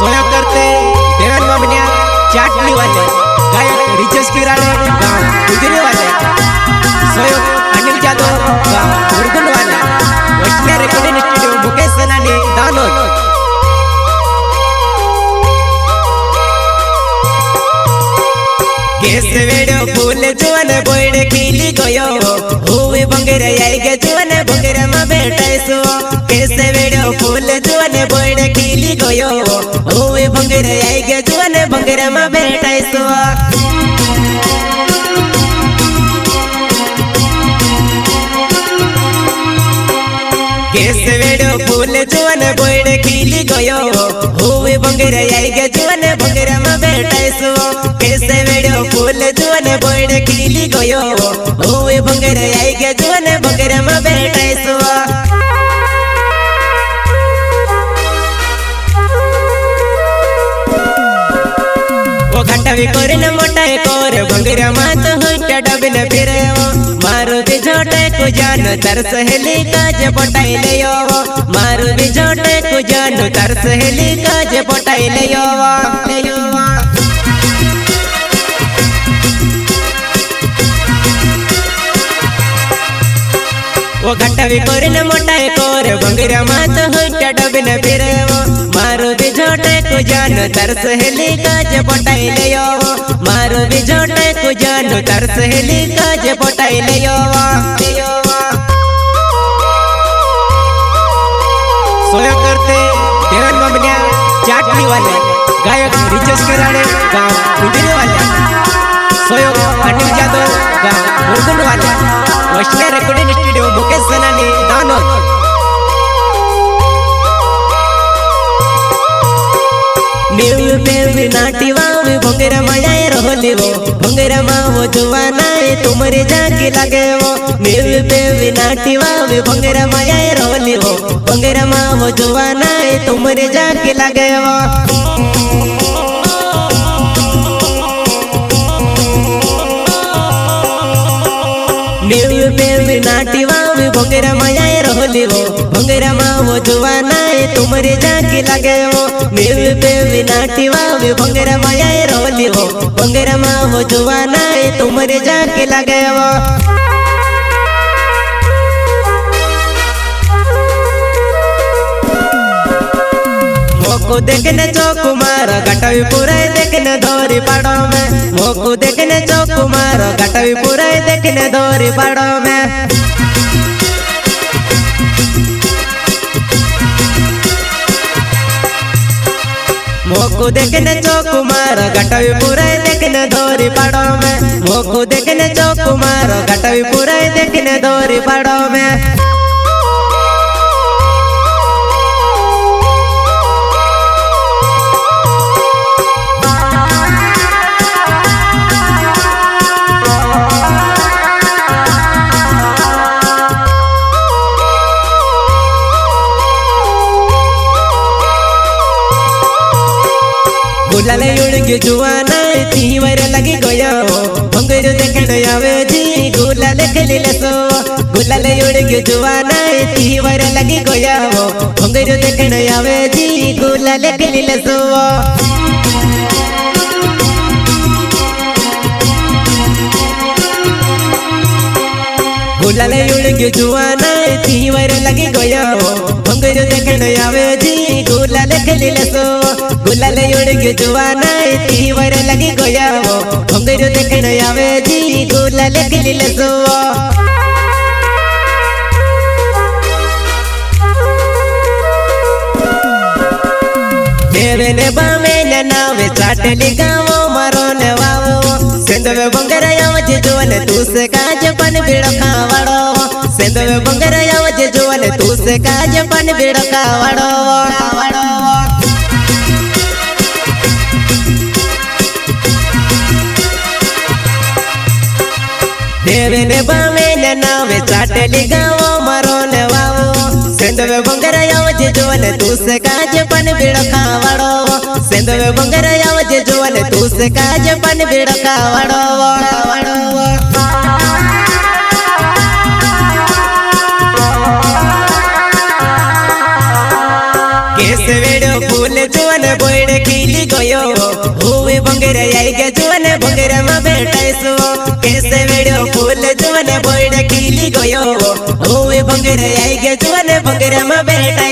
सोया करते देवन ममनिया चाटनी वाले गायक रिचेश किराड़े गाँव गुजरी वाले सोयो अनिल जादव गाँव मुर्गुन वाले वैष्णव रिकॉर्डिंग स्टूडियो मुकेश सनानी दानोद केस वेड़ो फूल जुवन बोइड खिली गयो हुए बंगेर आएगे जुवन बंगेर में बैठे केस वेड़ो फूल जुवन बोइड खिली गयो हुए बंगेर आएगे जुवन बंगेर में बैठे केस वेड़ो फूल जुवन बोइड खिली गयो हुए बंगेर आएगे जुवन बंगेर में बैठे केस वेड़ो फूल जुवन बोइड खिली गयो हुए बंगेर आएगे जुवन बंगेर में बैठे घटवी कोरिन मोटाई कोर बंगेर मात हुट डबिन फिरे मारू भी झोटे को जान तर सहेली काज पटाई लियो मारू भी झोटे को जान तर सहेली काज पटाई लियो वो घटवी कोरिन मोटाई कोर बंगेर मात हुट डबिन फिरे मारू भी झोटे को जान तर सहेली काज पटाई लियो मारू भी झोटे को जान तर सहेली काज पटाई लियो सोया करते देवन ममनिया चाटनी वाले गायक रिचेश किराड़े गाँव गुजरी वाले सोयो अनिल जादव गाँव मुर्गुन वाले वैष्णव रिकॉर्डिंग स्टूडियो मुकेश सनानी दानोद नीव बेबी नाटी वावी भंगेर मायाए रोली वो भंगेर मावो जुवानाए तुमरे जाके लगे वो नीव बेबी नाटी वावी भंगेर मायाए रोली वो भंगेर मावो जुवानाए तुमरे जाके लगे वो नीव बेबी नाटी वावी भंगेर मायाए रोली वो भंगेर मावो जुवानाए तुमरे जाके लगे वो नीव बेबी नाटी वावी भंगेर मायाए रोली वो भंगेर मावो जुवानाए तुमरे जाके लगे वो मोको देखने चौकुमार घटवी पूरा देखने धोरी पड़ो में मोको देखने चौकुमार घटवी पूरा देखने धोरी पड़ो में मोको देखने चौकुमार घटवी पूरा देखने धोरी पड़ो में मोको देखने चौकुमार घटवी पूरा देखने धोरी पड़ो में गुलाले उड़गे जुआना तीवर लगी गया भंगेर देखने आवे जी गुलाले खेली लसो गुलाले उड़गे जुआना तीवर लगी गया भंगेर देखने आवे जी गुलाले खेली लसो गुलाले उड़गे जुआना तीवर लगी गया भंगेर देखने आवे जी गुलाले खेली लसो गुलाले उड़गे जुआना तीवर लगी गया भंगेर देखने आवे जी गुलाले खेली लसो देवेने बामे ने नावे चाटली गावो मारो ने वावो सेंदवे बंगेर आवजे जोने तू से काज पन बीड़ो खावाड़ो सेंदवे बंगेर आवजे जोने तू से काज पन बीड़ो खावाड़ो देवेने बामे ने नावे चाटली गावो मारो ने वावो सेंदवे बंगेर आवजे जोने तू से काज पन बीड़ो खावाड़ो सेंदवे बंगेर आवजे जोने तू से काज पन बीड़ो खावाड़ो केस वेड़ो फूल जुवन बोइड બોયડે ખીલી ગયો હોવે ભંગેરા આઈ ગયા જોને ભંગેરામાં બેઠાઈસો કેસે વેડ્યો ફૂલ જોને બોયડે ખીલી ગયો હોવે ભંગેરા આઈ ગયા જોને ભંગેરામાં બેઠાઈ